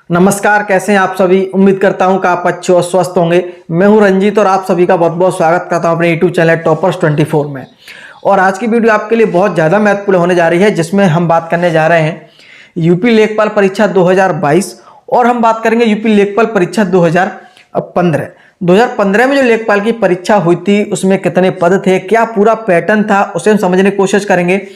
नमस्कार, कैसे हैं आप सभी। उम्मीद करता हूं कि आप अच्छे और स्वस्थ होंगे। मैं हूं रंजीत और आप सभी का बहुत बहुत स्वागत करता हूं अपने यूट्यूब चैनल टॉपर्स 24 में। और आज की वीडियो आपके लिए बहुत ज़्यादा महत्वपूर्ण होने जा रही है, जिसमें हम बात करने जा रहे हैं यूपी लेखपाल परीक्षा 2022 और हम बात करेंगे यूपी लेखपाल परीक्षा 2015। 2015 में जो लेखपाल की परीक्षा हुई थी उसमें कितने पद थे, क्या पूरा पैटर्न था, उसे हम समझने की कोशिश करेंगे।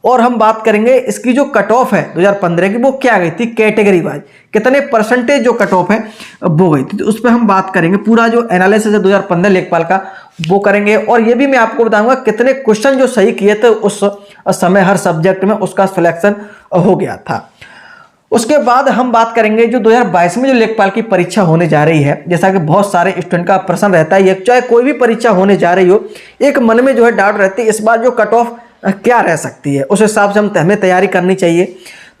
और हम बात करेंगे इसकी जो कट ऑफ है 2015 की, वो क्या गई थी कैटेगरी वाइज, कितने परसेंटेज जो कट ऑफ है वो गई थी। तो उस पर हम बात करेंगे, पूरा जो एनालिसिस है 2015 लेखपाल का वो करेंगे। और ये भी मैं आपको बताऊंगा कितने क्वेश्चन जो सही किए थे उस समय हर सब्जेक्ट में उसका सिलेक्शन हो गया था। उसके बाद हम बात करेंगे जो 2022 में जो लेखपाल की परीक्षा होने जा रही है। जैसा कि बहुत सारे स्टूडेंट का प्रश्न रहता है, चाहे कोई भी परीक्षा होने जा रही हो, एक मन में जो है डाउट रहती है इस बार जो कट ऑफ क्या रह सकती है, उस हिसाब से हमें तैयारी करनी चाहिए।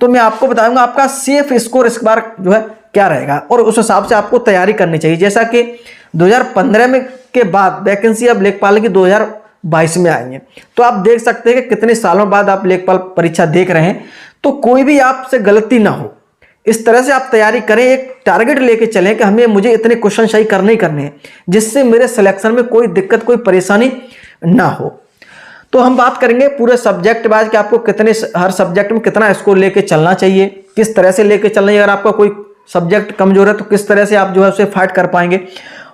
तो मैं आपको बताऊंगा आपका सेफ स्कोर इस बार जो है क्या रहेगा और उस हिसाब से आपको तैयारी करनी चाहिए। जैसा कि 2015 में के बाद वैकेंसी अब लेखपाल की 2022 में आई है, तो आप देख सकते हैं कि कितने सालों बाद आप लेखपाल परीक्षा देख रहे हैं। तो कोई भी आपसे गलती ना हो, इस तरह से आप तैयारी करें, एक टारगेट लेके चलें कि मुझे इतने क्वेश्चन सही करने ही करने हैं जिससे मेरे सिलेक्शन में कोई दिक्कत कोई परेशानी ना हो। तो हम बात करेंगे पूरे सब्जेक्ट वाइज कि आपको कितने हर सब्जेक्ट में कितना स्कोर लेके चलना चाहिए, किस तरह से लेके चलना चाहिए। अगर आपका कोई सब्जेक्ट कमजोर है तो किस तरह से आप जो है उसे फाइट कर पाएंगे।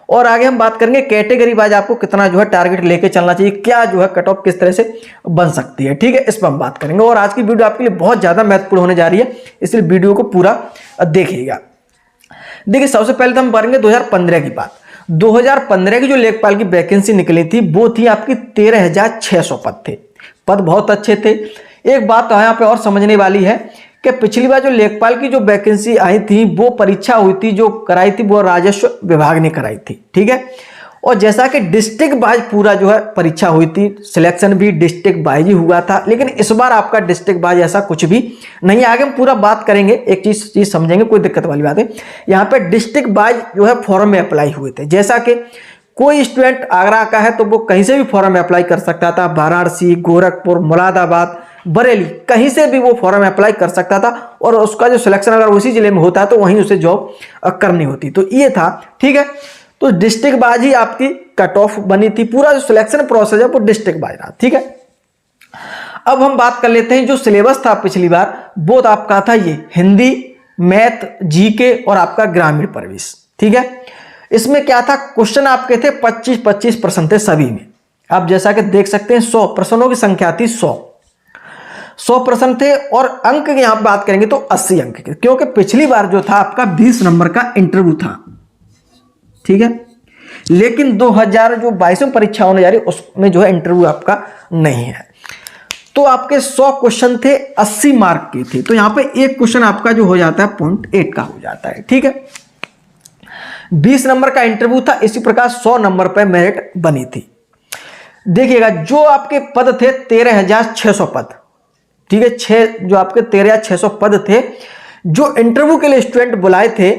और आगे हम बात करेंगे कैटेगरी वाइज आपको कितना जो है टारगेट लेके चलना चाहिए, क्या जो है कट ऑफ किस तरह से बन सकती है। ठीक है, इस पर हम बात करेंगे। और आज की वीडियो आपके लिए बहुत ज्यादा महत्वपूर्ण होने जा रही है, इसलिए वीडियो को पूरा देखिएगा। देखिए, सबसे पहले तो हम करेंगे 2015 की बात। 2015 की जो लेखपाल की वैकेंसी निकली थी वो थी आपकी 13,600 पद थे। पद बहुत अच्छे थे। एक बात यहाँ पे और समझने वाली है कि पिछली बार जो लेखपाल की जो वैकेंसी आई थी वो परीक्षा हुई थी, जो कराई थी वो राजस्व विभाग ने कराई थी। ठीक है, और जैसा कि डिस्ट्रिक्ट वाइज पूरा जो है परीक्षा हुई थी, सिलेक्शन भी डिस्ट्रिक्ट वाइज ही हुआ था, लेकिन इस बार आपका डिस्ट्रिक्ट वाइज ऐसा कुछ भी नहीं। आगे हम पूरा बात करेंगे, एक चीज समझेंगे, कोई दिक्कत वाली बात है। यहाँ पे डिस्ट्रिक्ट वाइज जो है फॉर्म में अप्लाई हुए थे। जैसा कि कोई स्टूडेंट आगरा का है तो वो कहीं से भी फॉर्म में अप्लाई कर सकता था, वाराणसी, गोरखपुर, मुरादाबाद, बरेली, कहीं से भी वो फॉर्म में अप्लाई कर सकता था और उसका जो सिलेक्शन अगर उसी जिले में होता है तो वहीं उसे जॉब करनी होती। तो ये था। ठीक है, तो डिस्ट्रिक्ट वाइज ही आपकी कट ऑफ बनी थी, पूरा जो सिलेक्शन प्रोसेस है वो डिस्ट्रिक्ट वाइज रहा। ठीक है, अब हम बात कर लेते हैं जो सिलेबस था पिछली बार, वो तो आपका था ये हिंदी, मैथ, जीके और आपका ग्रामीण प्रवेश। ठीक है, इसमें क्या था, क्वेश्चन आपके थे 25-25 प्रश्न थे सभी में। आप जैसा कि देख सकते हैं 100 प्रश्नों की संख्या थी, 100 प्रश्न थे। और अंक की यहां बात करेंगे तो 80 अंक के, क्योंकि पिछली बार जो था आपका 20 नंबर का इंटरव्यू था। ठीक है, लेकिन 2022 में परीक्षा होने जा रही है उसमें जो है इंटरव्यू आपका नहीं है। तो आपके 100 क्वेश्चन थे, 80 मार्क के थे। तो यहां पे एक क्वेश्चन आपका जो हो जाता है 0.8 का हो जाता है। ठीक है, 20 नंबर का इंटरव्यू था, इसी प्रकार 100 नंबर पर मेरिट बनी थी। देखिएगा, जो आपके पद थे 13,600 पद। ठीक है, 6 जो आपके 13,600 पद थे, जो इंटरव्यू के लिए स्टूडेंट बुलाए थे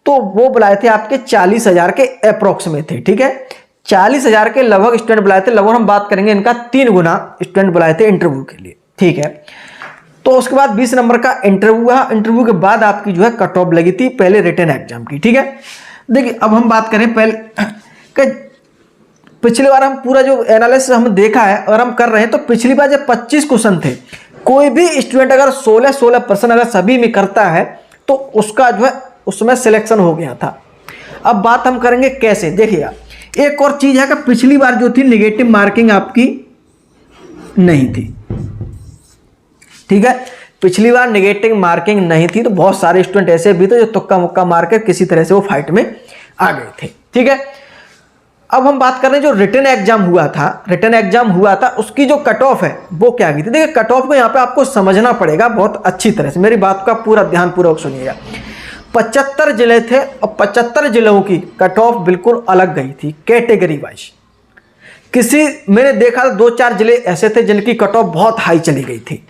तो वो बुलाए थे आपके 40,000 के अप्रोक्स में थे। ठीक है, 40,000 के लगभग स्टूडेंट बुलाए थे। लगभग हम बात करेंगे इनका 3 गुना स्टूडेंट बुलाए थे इंटरव्यू के लिए। ठीक है, तो उसके बाद 20 नंबर का इंटरव्यू हुआ। इंटरव्यू के बाद आपकी जो है कट ऑफ लगी थी पहले रिटन एग्जाम की। ठीक है, देखिए अब हम बात करें पहले पिछली बार हम पूरा जो एनालिसिस हम देखा है अगर हम कर रहे हैं तो पिछली बार जब 25 क्वेश्चन थे, कोई भी स्टूडेंट अगर 16 प्रश्न अगर सभी में करता है तो उसका जो है उसमें सिलेक्शन हो गया था। अब बात हम करेंगे कैसे। देखिएगा, एक और चीज है कि पिछली बार जो थी नेगेटिव मार्किंग आपकी नहीं थी। ठीक है, पिछली बार नेगेटिव मार्किंग नहीं थी, तो बहुत सारे स्टूडेंट ऐसे भी थे जो तुक्का मुक्का मार कर किसी तरह से वो फाइट में आ गए थे। ठीक है, अब हम बात कर रहे हैं जो रिटन एग्जाम हुआ था उसकी जो कट ऑफ है वो क्या गई थी। देखिए, कट ऑफ को यहाँ पे आपको समझना पड़ेगा बहुत अच्छी तरह से, मेरी बात का पूरा ध्यानपूर्वक सुनिएगा। 75 जिले थे और 75 जिलों की कट ऑफ बिल्कुल अलग गई थी कैटेगरी वाइज। मैंने देखा 2-4 जिले ऐसे थे जिनकी कट ऑफ बहुत हाई चली गई थी।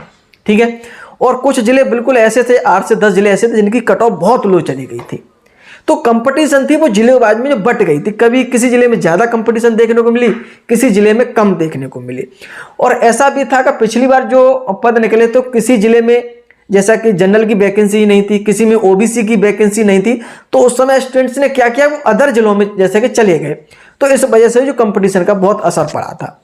ठीक है, और कुछ जिले बिल्कुल ऐसे थे, 8 से 10 जिले ऐसे थे जिनकी कट ऑफ बहुत लो चली गई थी। तो कंपटीशन थी वो जिले वाइज में जो बट गई थी, कभी किसी जिले में ज्यादा कंपटीशन देखने को मिली, किसी जिले में कम देखने को मिली। और ऐसा भी था कि पिछली बार जो पद निकले तो किसी जिले में जैसा कि जनरल की वैकेंसी ही नहीं थी, किसी में ओबीसी की वैकेंसी नहीं थी, तो उस समय स्टूडेंट्स ने क्या किया, वो अदर जिलों में जैसे कि चले गए। तो इस वजह से जो कंपटीशन का बहुत असर पड़ा था।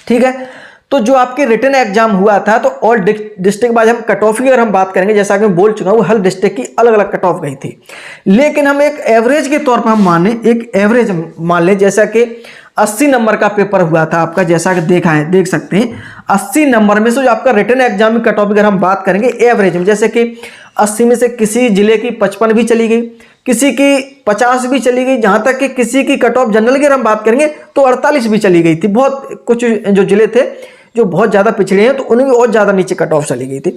ठीक है, तो जो आपके रिटन एग्जाम हुआ था, तो ऑल डिस्ट्रिक्ट वाइज हम कट ऑफ की अगर हम बात करेंगे, जैसा कि मैं बोल चुका हूँ, हर डिस्ट्रिक्ट की अलग अलग कट ऑफ गई थी। लेकिन हम एक एवरेज के तौर पर हम माने, एक एवरेज मान लें, जैसा कि 80 नंबर का पेपर हुआ था आपका, जैसा कि देख सकते हैं 80 नंबर में से जो आपका रिटन एग्जाम में कट ऑफ की अगर हम बात करेंगे एवरेज में, जैसे कि 80 में से किसी जिले की 55 भी चली गई, किसी की 50 भी चली गई, जहां तक कि किसी की कट ऑफ जनरल की हम बात करेंगे तो 48 भी चली गई थी। बहुत कुछ जो जिले थे जो बहुत ज्यादा पिछड़े हैं, तो उनकी और ज्यादा नीचे कट ऑफ चली गई थी।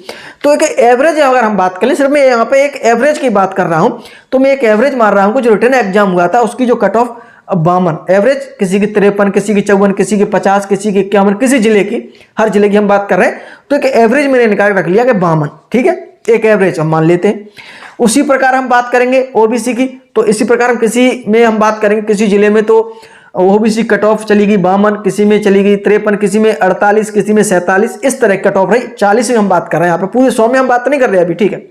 तो एक एवरेज अगर हम बात करें, सिर्फ मैं यहाँ पे एक एवरेज की बात कर रहा हूं, तो मैं एक एवरेज मार रहा हूं कि जो रिटन एग्जाम हुआ था उसकी जो कट ऑफ 52 एवरेज, किसी की 53, किसी की 54, किसी की 50, किसी की 51, किसी जिले की, हर जिले की हम बात कर रहे हैं, तो एक एवरेज मैंने निकाल रख लिया कि 52। ठीक है, एक एवरेज हम मान लेते हैं। उसी प्रकार हम बात करेंगे ओबीसी की, तो इसी प्रकार हम किसी में हम बात करेंगे, किसी जिले में तो ओबीसी कट ऑफ चली गई 52, किसी में चली गई 53, किसी में 48, किसी में 47, इस तरह कट ऑफ रही। 40 में हम बात कर रहे हैं, यहाँ पे पूरे 100 में हम बात नहीं कर रहे अभी। ठीक है,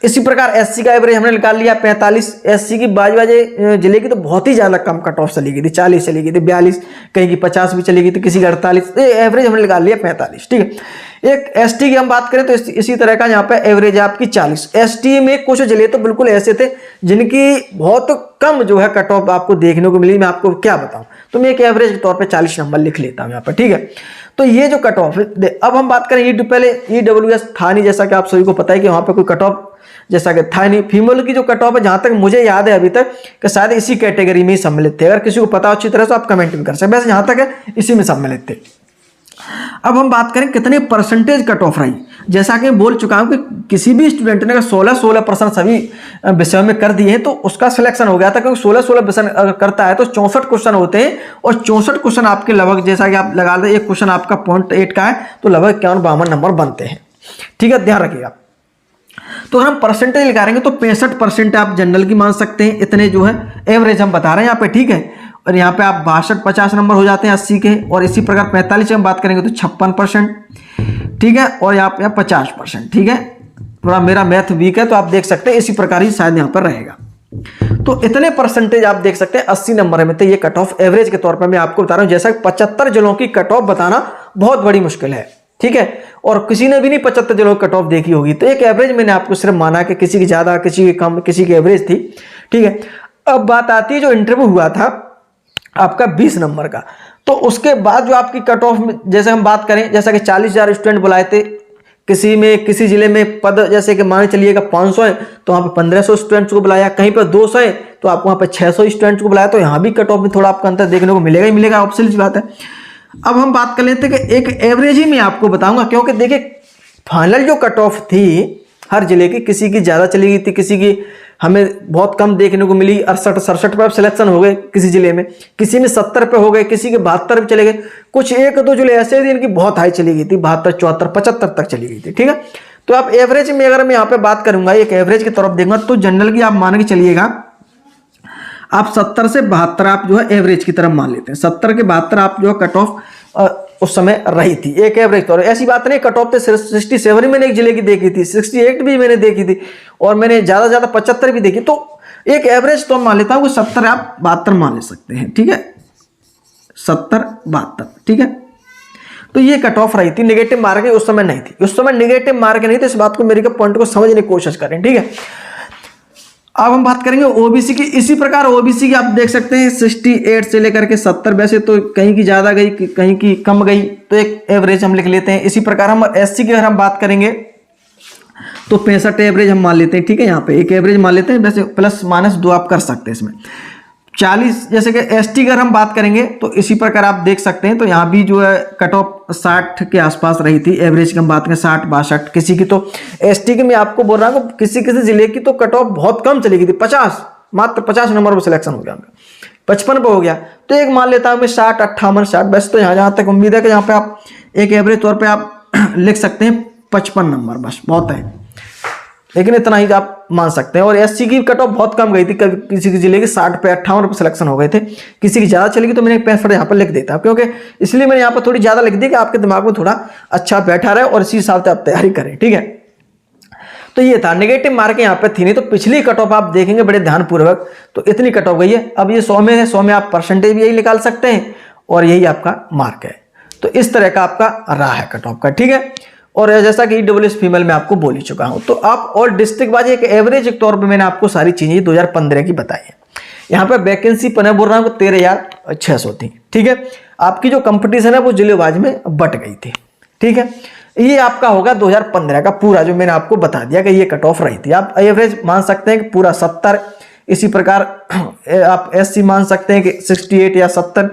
इसी प्रकार एससी का एवरेज हमने निकाल लिया 45। एससी की बाजे जिले की तो बहुत ही ज्यादा कम कट ऑफ चली गई थी, 40 चली गई थी, 42, कहीं की 50 भी चली गई थी, किसी की 48, एवरेज हमने निकाल लिया 45। ठीक है, एक एसटी की हम बात करें तो इसी तरह का यहाँ पे एवरेज है आपकी 40। एसटी में कुछ जिले तो बिल्कुल ऐसे थे जिनकी बहुत कम जो है कट ऑफ आपको देखने को मिली। मैं आपको क्या बताऊं, तो मैं एक एवरेज के तौर पे 40 नंबर लिख लेता हूं यहाँ पर। ठीक है, तो ये जो कट ऑफ है, अब हम बात करें पहले ईडब्ल्यूएस था नहीं, जैसा कि आप सभी को पता है कि वहां पर कोई कट ऑफ जैसा कि था नहीं। फीमेल की जो कट ऑफ है, जहां तक मुझे याद है अभी तक, कि शायद इसी कैटेगरी में ही सम्मिलित थे। अगर किसी को पता हो अच्छी तरह से आप कमेंट भी कर सकते हैं, वैसे जहां तक है इसी में सम्मिलित थे। अब हम बात करें कितने परसेंटेज कट ऑफ रही, जैसा कि मैं बोल चुका हूं कि किसी भी स्टूडेंट ने 16% सभी विषयों में कर दिए हैं तो उसका सिलेक्शन हो गया था, क्योंकि 16% अगर करता है तो 64 क्वेश्चन होते हैं, और 64 क्वेश्चन आपके लगभग, जैसा कि आप लगा लें, एक क्वेश्चन आपका 0.8 का है तो लगभग 51-52 नंबर बनते हैं। ठीक है, ध्यान रखिएगा। तो हम परसेंटेज निकालेंगे तो 65% आप जनरल की मान सकते हैं, इतने जो है एवरेज हम बता रहे हैं यहाँ पे। ठीक है, और यहाँ पे आप 62-50 नंबर हो जाते हैं 80 के, और इसी प्रकार 45 की हम बात करेंगे तो 56%। ठीक है, और यहाँ पे 50%। ठीक है, थोड़ा मेरा मैथ वीक है तो आप देख सकते हैं इसी प्रकार ही शायद यहाँ पर रहेगा। तो इतने परसेंटेज आप देख सकते हैं 80 नंबर में, तो ये कट ऑफ एवरेज के तौर पर मैं आपको बता रहा हूँ। जैसा 75 जिलों की कट ऑफ बताना बहुत बड़ी मुश्किल है। ठीक है, और किसी ने भी नहीं 75 जिलों की कट ऑफ देखी होगी, तो एक एवरेज मैंने आपको सिर्फ माना कि किसी की ज्यादा, किसी की कम, किसी की एवरेज थी। ठीक है, अब बात आती है जो इंटरव्यू हुआ था आपका 20 नंबर का, तो उसके बाद जो आपकी कट ऑफ में जैसे हम बात करें, जैसा कि 40,000 स्टूडेंट बुलाए थे, किसी में किसी जिले में पद जैसे कि मान चलिएगा 500 है तो वहाँ पे 1500 स्टूडेंट्स को बुलाया, कहीं पर 200 है तो आपको वहाँ पे 600 स्टूडेंट्स को बुलाया, तो यहाँ भी कट ऑफ में थोड़ा आपका अंतर देखने को मिलेगा ही मिलेगा, ऑब्वियसली बात है। अब हम बात कर लेते हैं कि एक एवरेज ही मैं आपको बताऊंगा, क्योंकि देखिए फाइनल जो कट ऑफ थी हर जिले की, किसी की ज्यादा चली गई थी, किसी की हमें बहुत कम देखने को मिली, 68-67 पे सिलेक्शन हो गए किसी जिले में, किसी में 70 पे हो गए, किसी के 72 पे चले गए, कुछ एक दो जिले ऐसे थे इनकी बहुत हाई चली गई थी, 72, 74, 75 तक चली गई थी। ठीक है, तो आप एवरेज में अगर मैं यहाँ पे बात करूंगा, एक एवरेज की तरफ देखूंगा, तो जनरल की आप मान के चलिएगा आप 70 से 72 आप जो है एवरेज की तरफ मान लेते हैं। 70 के 72 आप जो है कट ऑफ उस समय रही थी, एक एवरेज तौर। ऐसी बात नहीं कट ऑफ थे 67 मैंने एक जिले की देखी थी, 68 भी मैंने देखी थी, और मैंने ज्यादा 75 भी देखी। तो एक एवरेज तो मान लेता हूँ 70 आप 72 मान ले सकते हैं। ठीक है, 70-72। ठीक है, तो ये कट ऑफ रही थी। नेगेटिव मार्किंग उस समय नहीं थी, उस समय नेगेटिव मार्किंग नहीं थी। इस बात को मेरे पॉइंट को समझने की कोशिश करें। ठीक है, अब हम बात करेंगे ओबीसी की। इसी प्रकार ओबीसी की आप देख सकते हैं 68 से लेकर के 70, वैसे तो कहीं की ज्यादा गई कहीं की कम गई, तो एक एवरेज हम लिख लेते हैं। इसी प्रकार हम एससी की अगर हम बात करेंगे तो 65 एवरेज हम मान लेते हैं। ठीक है, यहाँ पे एक एवरेज मान लेते हैं, वैसे प्लस माइनस 2 आप कर सकते हैं इसमें। 40 जैसे कि एसटी की अगर हम बात करेंगे तो इसी प्रकार आप देख सकते हैं, तो यहाँ भी जो है कट ऑफ 60 के आसपास रही थी। एवरेज की हम बात करें 60-62, किसी की तो एसटी की मैं आपको बोल रहा हूँ किसी किसी जिले की तो कट ऑफ बहुत कम चली गई थी, 50, मात्र 50 नंबर पर सिलेक्शन हो गया उनका, 55 पे हो गया। तो एक मान लेता हूँ मैं 60, 58, 60। वैसे तो यहाँ जहाँ तक उम्मीद है कि यहाँ पे आप एक एवरेज तौर पर आप लिख सकते हैं 55 नंबर, बस बहुत है। लेकिन इतना ही आप मान सकते हैं। और एससी की कट ऑफ बहुत कम गई थी, किसी जिले के 60 पे 58 रुपये सिलेक्शन हो गए थे, किसी की ज़्यादा चलेगी तो मैंने 65 यहाँ पर लिख देता, क्योंकि इसलिए मैंने यहाँ पर थोड़ी ज़्यादा लिख दी कि आपके दिमाग में थोड़ा अच्छा बैठा रहे और इसी हिसाब से आप तैयारी करें, ठीक है। तो ये था, नेगेटिव मार्क यहाँ पे थी नहीं। तो पिछली कट ऑफ आप देखेंगे बड़े ध्यानपूर्वक, तो इतनी कट ऑफ गई है। अब ये 100 में है, 100 में आप परसेंटेज भी यही निकाल सकते हैं और यही आपका मार्क है। तो इस तरह का आपका रहा है कट ऑफ का, ठीक है। और जैसा कि ईडब्ल्यूएस फीमेल में आपको बोल ही चुका हूं। तो आप और डिस्ट्रिक्ट वाइज एक एवरेज के तौर पे मैंने आपको सारी चीजें 2015 की बताई है। यहाँ पे वैकेंसी पने बोल रहा हूँ 13,600 थी, ठीक है। आपकी जो कंपटीशन है वो जिले वाइज में बट गई थी, ठीक है। ये आपका होगा 2015 का पूरा, जो मैंने आपको बता दिया कि ये कट ऑफ रही थी। आप एवरेज मान सकते हैं कि पूरा 70, इसी प्रकार आप एससी मान सकते हैं कि 68 या 70,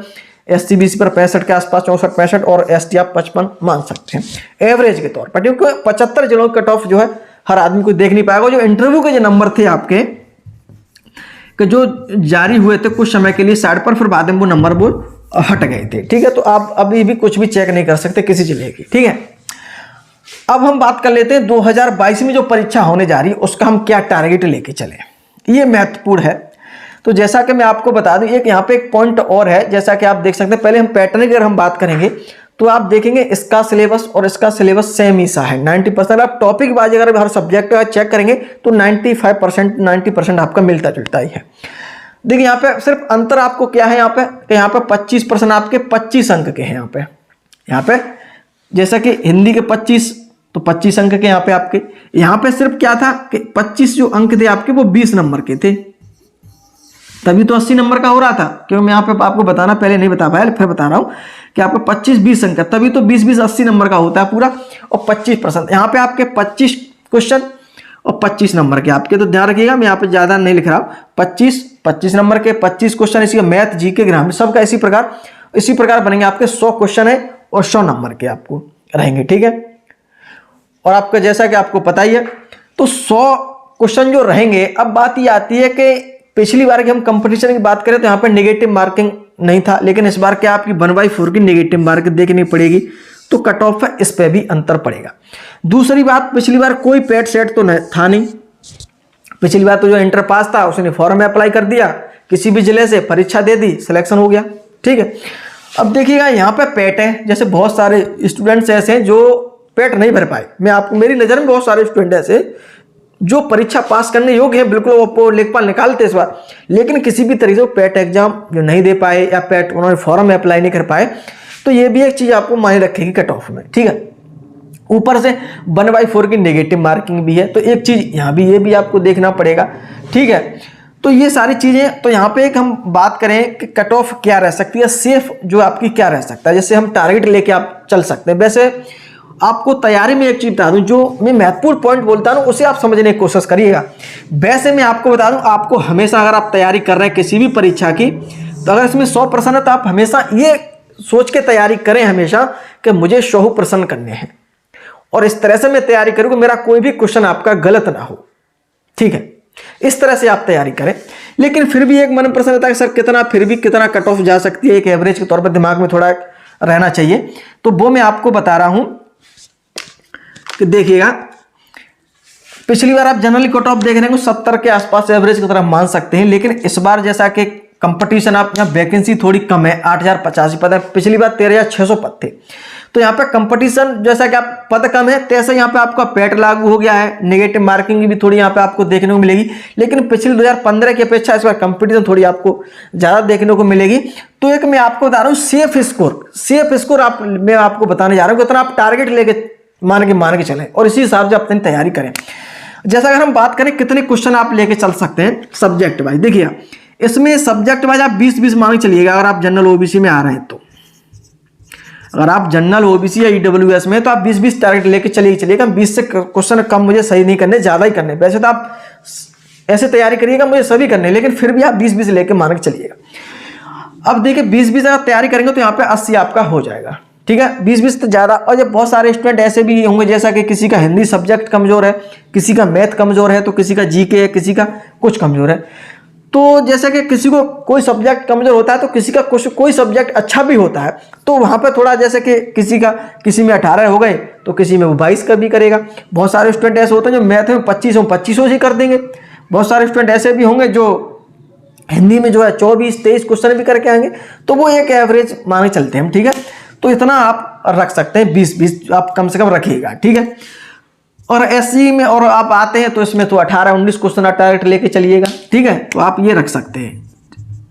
एससी बीसी पर 65 के आसपास, 64-65, और एसटी आप 55 मान सकते हैं एवरेज के तौर पर, क्योंकि 75 जिलों कट ऑफ जो है हर आदमी को देख नहीं पाएगा। जो इंटरव्यू के जो नंबर थे आपके कि जो जारी हुए थे कुछ समय के लिए साइड पर, फिर बाद में वो नंबर वो हट गए थे, ठीक है। तो आप अभी भी कुछ भी चेक नहीं कर सकते किसी जिले की, ठीक है। अब हम बात कर लेते हैं 2022 में जो परीक्षा होने जा रही है उसका हम क्या टारगेट लेके चले, ये महत्वपूर्ण है। तो जैसा कि मैं आपको बता दूं, एक यहाँ पे एक पॉइंट और है, जैसा कि आप देख सकते हैं। पहले हम पैटर्न की अगर हम बात करेंगे तो आप देखेंगे इसका सिलेबस और इसका सिलेबस सेम ही सा है 90%। आप टॉपिक वाइज अगर हर सब्जेक्ट का चेक करेंगे तो 95% 90% आपका मिलता जुलता ही है। देखिए यहाँ पे सिर्फ अंतर आपको क्या है, यहाँ पे 25% आपके 25 अंक के हैं। यहाँ पे जैसा कि हिंदी के 25 तो 25 अंक के यहाँ पे आपके, यहाँ पे सिर्फ क्या था कि 25 जो अंक थे आपके वो 20 नंबर के थे, तभी तो 80 नंबर का हो रहा था। क्योंकि मैं यहाँ पे आपको बताना पहले नहीं बता पाया, फिर बता रहा हूँ कि आपको 25-20 अंक, तभी तो 20-20 80 नंबर का होता है पूरा। और 25% यहाँ पे आपके 25 क्वेश्चन और 25 नंबर के आपके, तो ध्यान रखिएगा मैं यहाँ पे ज्यादा नहीं लिख रहा हूँ। 25 नंबर के 25 क्वेश्चन, इसी मैथ जीके ग्रामीण सबका इसी प्रकार बनेंगे आपके। 100 क्वेश्चन है और 100 नंबर के आपको रहेंगे, ठीक है। और आपका जैसा कि आपको पता ही है, तो 100 क्वेश्चन जो रहेंगे। अब बात ये आती है कि पिछली बार की हम कंपटीशन की बात करें तो यहाँ पर नेगेटिव मार्किंग नहीं था, लेकिन इस बार क्या आपकी 1/4 की नेगेटिव मार्किंग देखनी पड़ेगी, तो कट ऑफ है, इस पे भी अंतर पड़ेगा। दूसरी बात, पिछली बार कोई पेट सेट तो था नहीं। पिछली बार तो जो इंटर पास था उसने फॉर्म में अप्लाई कर दिया, किसी भी जिले से परीक्षा दे दी, सिलेक्शन हो गया, ठीक है। अब देखिएगा यहाँ पे पेट है, जैसे बहुत सारे स्टूडेंट्स ऐसे हैं जो पेट नहीं भर पाए। मैं आपको, मेरी नज़र में बहुत सारे स्टूडेंट ऐसे जो परीक्षा पास करने योग्य है, बिल्कुल वो लेखपाल निकालते इस बार, लेकिन किसी भी तरीके से पेट एग्जाम जो नहीं दे पाए या पेट उन्होंने फॉर्म में अप्लाई नहीं कर पाए, तो ये भी एक चीज़ आपको मायने रखेगी कट ऑफ में, ठीक है। ऊपर से 1/4 की नेगेटिव मार्किंग भी है, तो एक चीज़ यहाँ भी, ये भी आपको देखना पड़ेगा, ठीक है। तो ये सारी चीज़ें, तो यहाँ पे एक हम बात करें कि कट ऑफ क्या रह सकती है, सेफ जो आपकी क्या रह सकता है, जैसे हम टारगेट लेके आप चल सकते हैं। वैसे आपको तैयारी में एक चीज बता दूं, जो मैं महत्वपूर्ण पॉइंट बोलता हूं उसे आप समझने की कोशिश करिएगा। वैसे मैं आपको बता दूं, आपको हमेशा अगर आप तैयारी कर रहे हैं किसी भी परीक्षा की, तो अगर इसमें 100% है तो आप हमेशा ये सोच के तैयारी करें हमेशा कि मुझे 100% करने हैं, और इस तरह से मैं तैयारी करूँ कि मेरा कोई भी क्वेश्चन आपका गलत ना हो, ठीक है। इस तरह से आप तैयारी करें। लेकिन फिर भी एक मन प्रश्न रहता है सर कितना, फिर भी कितना कट ऑफ जा सकती है, एक एवरेज के तौर पर दिमाग में थोड़ा रहना चाहिए। तो वो मैं आपको बता रहा हूं कि देखिएगा, पिछली बार आप जनरली कट ऑफ देख रहे हैं 70 के आसपास एवरेज की तरफ मान सकते हैं, लेकिन इस बार जैसा कि कंपटीशन, आप यहाँ वैकेंसी थोड़ी कम है, 8085 पद है, पिछली बार 13,600 पद थे, तो यहाँ पे कंपटीशन जैसा कि आप पद कम है, तैसे यहाँ पे आपका पैट लागू हो गया है, नेगेटिव मार्किंग भी थोड़ी यहाँ पे आपको देखने को मिलेगी। लेकिन पिछले 2015 की अपेक्षा इस बार कंपटीशन थोड़ी आपको ज़्यादा देखने को मिलेगी। तो एक मैं आपको बता रहा हूँ सेफ स्कोर आप, मैं आपको बताने जा रहा हूँ कितना आप टारगेट लेके मान के चलें और इसी हिसाब से अपनी तैयारी करें। जैसा अगर हम बात करें कितने क्वेश्चन आप लेके चल सकते हैं सब्जेक्ट वाइज, देखिए इसमें सब्जेक्ट वाइज आप 20-20 मान के चलिएगा। अगर आप जनरल ओबीसी में आ रहे हैं तो, अगर आप जनरल ओबीसी या ईडब्ल्यूएस में, तो आप 20-20 टारगेट लेके चलिएगा। 20 से क्वेश्चन कम मुझे सही नहीं करने, ज़्यादा ही करने। वैसे तो आप ऐसे तैयारी करिएगा मुझे सभी करने, लेकिन फिर भी आप 20-20 लेके मान के चलिएगा। अब देखिए 20-20 अगर तैयारी करेंगे तो यहाँ पे 80 आपका हो जाएगा, ठीक है। 20-20 तो ज़्यादा। और जब बहुत सारे स्टूडेंट ऐसे भी होंगे जैसा कि किसी का हिंदी सब्जेक्ट कमज़ोर है, किसी का मैथ कमज़ोर है, तो किसी का जीके है, किसी का कुछ कमज़ोर है, तो जैसे कि किसी को कोई सब्जेक्ट कमजोर होता है तो किसी का कोई सब्जेक्ट अच्छा भी होता है, तो वहाँ पे थोड़ा जैसे कि किसी में 18 हो गए तो किसी में वो 22 का भी करेगा। बहुत सारे स्टूडेंट ऐसे होते हैं जो मैथ में 25 ही कर देंगे। बहुत सारे स्टूडेंट ऐसे भी होंगे जो हिंदी में जो है 24-23 क्वेश्चन भी करके आएंगे, तो वो एक एवरेज माने चलते हैं, ठीक है। तो इतना आप रख सकते हैं, 20 आप कम से कम रखिएगा, ठीक है। और एससी में और आप आते हैं तो इसमें तो 18-19 क्वेश्चन आप टारगेट लेके चलिएगा, ठीक है। तो आप ये रख सकते हैं।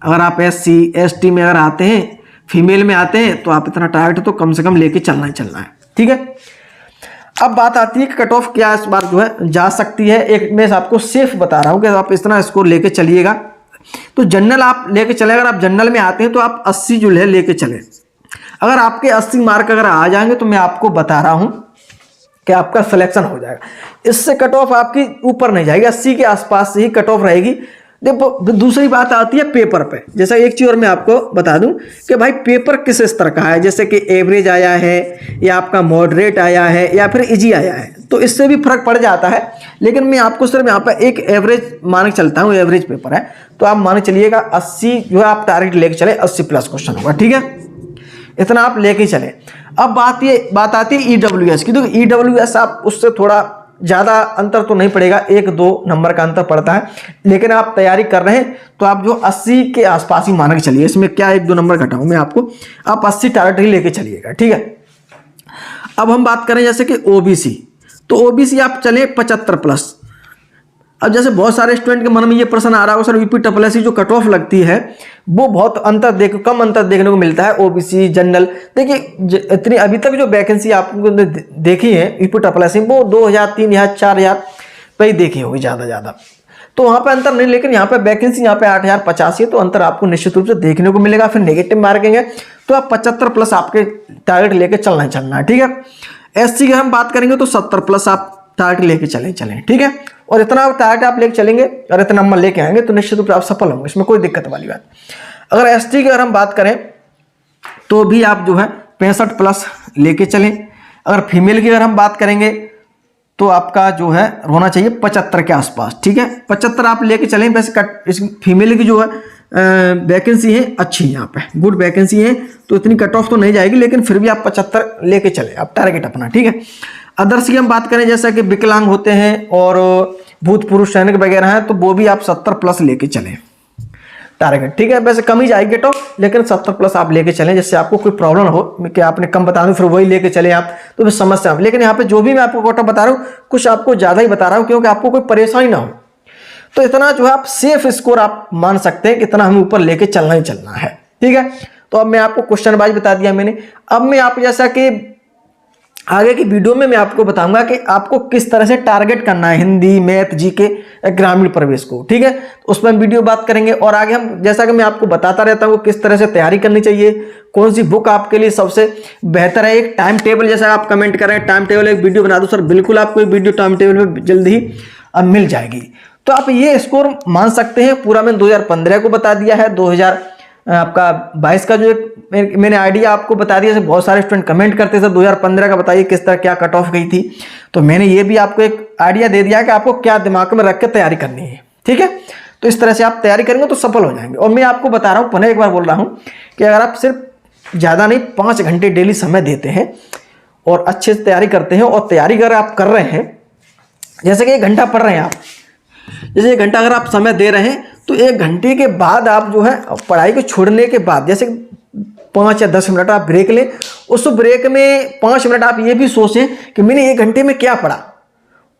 अगर आप SC ST में अगर आते हैं, फीमेल में आते हैं, तो आप इतना टारगेट तो कम से कम लेके चलना ही चलना है, ठीक है। अब बात आती है कि कट ऑफ क्या इस बार जो है जा सकती है। एक मैं आपको सेफ बता रहा हूँ कि आप इतना स्कोर लेके चलिएगा। तो जनरल आप लेके चले, अगर आप जनरल में आते हैं तो आप 80 जो है लेके चले। अगर आपके 80 मार्क अगर आ जाएंगे तो मैं आपको बता रहा हूँ कि आपका सिलेक्शन हो जाएगा। इससे कट ऑफ आपकी ऊपर नहीं जाएगी, 80 के आसपास से ही कट ऑफ रहेगी। देखो दूसरी बात आती है पेपर पे। जैसा एक चीज़ और मैं आपको बता दूं कि भाई पेपर किस स्तर का है, जैसे कि एवरेज आया है या आपका मॉडरेट आया है या फिर इजी आया है, तो इससे भी फर्क पड़ जाता है। लेकिन मैं आपको सिर्फ यहाँ पर एक एवरेज मान के चलता हूँ, एवरेज पेपर है, तो आप मान चलिएगा 80 जो है आप टारगेट लेके चले, 80 प्लस क्वेश्चन होगा, ठीक है। इतना आप लेके चले। अब बात आती है EWS की। तो EWS आप उससे थोड़ा ज़्यादा अंतर तो नहीं पड़ेगा, 1-2 नंबर का अंतर पड़ता है, लेकिन आप तैयारी कर रहे हैं तो आप जो 80 के आसपास ही मान के चलिए। इसमें क्या 1-2 नंबर घटाऊँ मैं आपको, आप 80 टारगेट ही लेके चलिएगा, ठीक है। अब हम बात करें जैसे कि OBC, तो OBC आप चले 75 प्लस। अब जैसे बहुत सारे स्टूडेंट के मन में ये प्रश्न आ रहा होगा, सर UPSSC जो कट ऑफ लगती है वो बहुत कम अंतर देखने को मिलता है OBC जनरल। देखिए इतनी अभी तक जो वैकेंसी आपको देखी है UPSSC वो 2000, 3000, 4000 पे ही देखी होगी ज़्यादा, तो वहाँ पे अंतर नहीं। लेकिन यहाँ पे वैकेंसी यहाँ पे 8050 है, तो अंतर आपको निश्चित रूप से देखने को मिलेगा। फिर नेगेटिव मार्किंग है, तो आप 75 प्लस आपके टारगेट लेके चलना है, ठीक है। SC की हम बात करेंगे तो 70 प्लस आप टारगेट लेके चलें, ठीक है। और इतना टारगेट आप लेके चलेंगे और इतना नंबर लेके आएंगे तो निश्चित रूप से आप सफल होंगे, इसमें कोई दिक्कत वाली बात। अगर ST की अगर हम बात करें तो भी आप जो है 65 प्लस लेके चलें। अगर फीमेल की अगर हम बात करेंगे तो आपका जो है होना चाहिए 75 के आसपास, ठीक है। 75 आप लेके चलें। वैसे इस फीमेल की जो है वैकेंसी है अच्छी, यहाँ पे गुड वैकेंसी है, तो इतनी कट ऑफ तो नहीं जाएगी, लेकिन फिर भी आप 75 लेके चले आप टारगेट अपना, ठीक है। अदर्स की हम बात करें जैसा कि विकलांग होते हैं और भूतपूर्व सैनिक वगैरह हैं, तो वो भी आप 70 प्लस लेके चलें टारगेट, ठीक है। वैसे कम ही जाएगी तो, लेकिन 70 प्लस आप लेके चलें, जिससे आपको कोई प्रॉब्लम हो कि आपने कम बता दूं फिर वही लेके चले आप, तो फिर समस्या आप। लेकिन यहाँ पे जो भी मैं आपको कोटा बता रहा हूँ कुछ आपको ज़्यादा ही बता रहा हूँ, क्योंकि आपको कोई परेशानी ना हो। तो इतना जो है आप सेफ स्कोर आप मान सकते हैं कि इतना हमें ऊपर लेके चलना ही चलना है, ठीक है। तो अब मैं आपको क्वेश्चन वाइज बता दिया मैंने। अब मैं आप जैसा कि आगे की वीडियो में मैं आपको बताऊंगा कि आपको किस तरह से टारगेट करना है हिंदी, मैथ, जीके, ग्रामीण प्रवेश को, ठीक है। तो उस पर हम वीडियो बात करेंगे। और आगे हम जैसा कि मैं आपको बताता रहता हूँ किस तरह से तैयारी करनी चाहिए, कौन सी बुक आपके लिए सबसे बेहतर है। एक टाइम टेबल जैसा आप कमेंट करें, टाइम टेबल एक वीडियो बना दो सर, बिल्कुल आपको वीडियो टाइम टेबल में जल्द ही मिल जाएगी। तो आप ये स्कोर मान सकते हैं। पूरा मैंने 2015 को बता दिया है, 2022 का जो एक मैंने आइडिया आपको बता दिया। बहुत सारे स्टूडेंट कमेंट करते सर 2015 का बताइए किस तरह क्या कट ऑफ गई थी, तो मैंने ये भी आपको एक आइडिया दे दिया कि आपको क्या दिमाग में रख के तैयारी करनी है, ठीक है। तो इस तरह से आप तैयारी करेंगे तो सफल हो जाएंगे। और मैं आपको बता रहा हूँ, पुनः एक बार बोल रहा हूँ कि अगर आप सिर्फ ज़्यादा नहीं 5 घंटे डेली समय देते हैं और अच्छे से तैयारी करते हैं, और तैयारी अगर आप कर रहे हैं, जैसे कि 1 घंटा पढ़ रहे हैं आप, जैसे 1 घंटा अगर आप समय दे रहे हैं, तो 1 घंटे के बाद आप जो है पढ़ाई को छोड़ने के बाद जैसे 5 या 10 मिनट आप ब्रेक लें। उस ब्रेक में 5 मिनट आप ये भी सोचें कि मैंने 1 घंटे में क्या पढ़ा,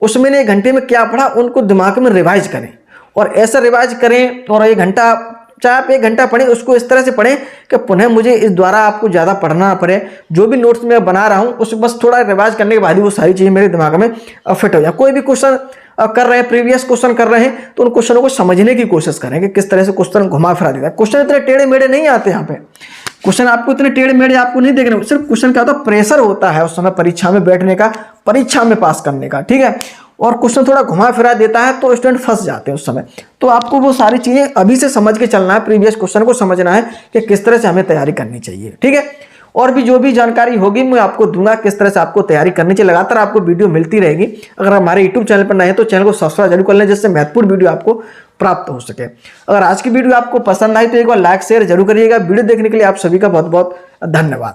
उस मैंने 1 घंटे में क्या पढ़ा, उनको दिमाग में रिवाइज करें। और ऐसा रिवाइज करें, और 1 घंटा चाहे आप 1 घंटा पढ़ें, उसको इस तरह से पढ़ें कि पुनः मुझे इस द्वारा आपको ज़्यादा पढ़ना ना पड़े। जो भी नोट्स मैं बना रहा हूँ उस बस थोड़ा रिवाइज करने के बाद ही वो सारी चीज़ें मेरे दिमाग में फिट हो जाए। कोई भी क्वेश्चन कर रहे हैं, प्रीवियस क्वेश्चन कर रहे हैं, तो उन क्वेश्चनों को समझने की कोशिश करें कि किस तरह से क्वेश्चन घुमा फिरा देता है। क्वेश्चन इतने टेढ़े मेढ़े नहीं आते यहाँ पे, क्वेश्चन आपको इतने टेढ़े मेढ़े आपको नहीं देखने, सिर्फ क्वेश्चन क्या होता है, प्रेशर होता है उस समय परीक्षा में बैठने का, परीक्षा में पास करने का, ठीक है। और क्वेश्चन थोड़ा घुमा फिरा देता है तो स्टूडेंट फंस जाते हैं उस समय। तो आपको वो सारी चीज़ें अभी से समझ के चलना है, प्रीवियस क्वेश्चन को समझना है कि किस तरह से हमें तैयारी करनी चाहिए, ठीक है। और भी जो भी जानकारी होगी मैं आपको दूंगा किस तरह से आपको तैयारी करनी चाहिए। लगातार आपको वीडियो मिलती रहेगी। अगर हमारे यूट्यूब चैनल पर नए हैं तो चैनल को सब्सक्राइब जरूर कर लें, जिससे महत्वपूर्ण वीडियो आपको प्राप्त हो सके। अगर आज की वीडियो आपको पसंद आई तो एक बार लाइक शेयर जरूर करिएगा। वीडियो देखने के लिए आप सभी का बहुत बहुत धन्यवाद।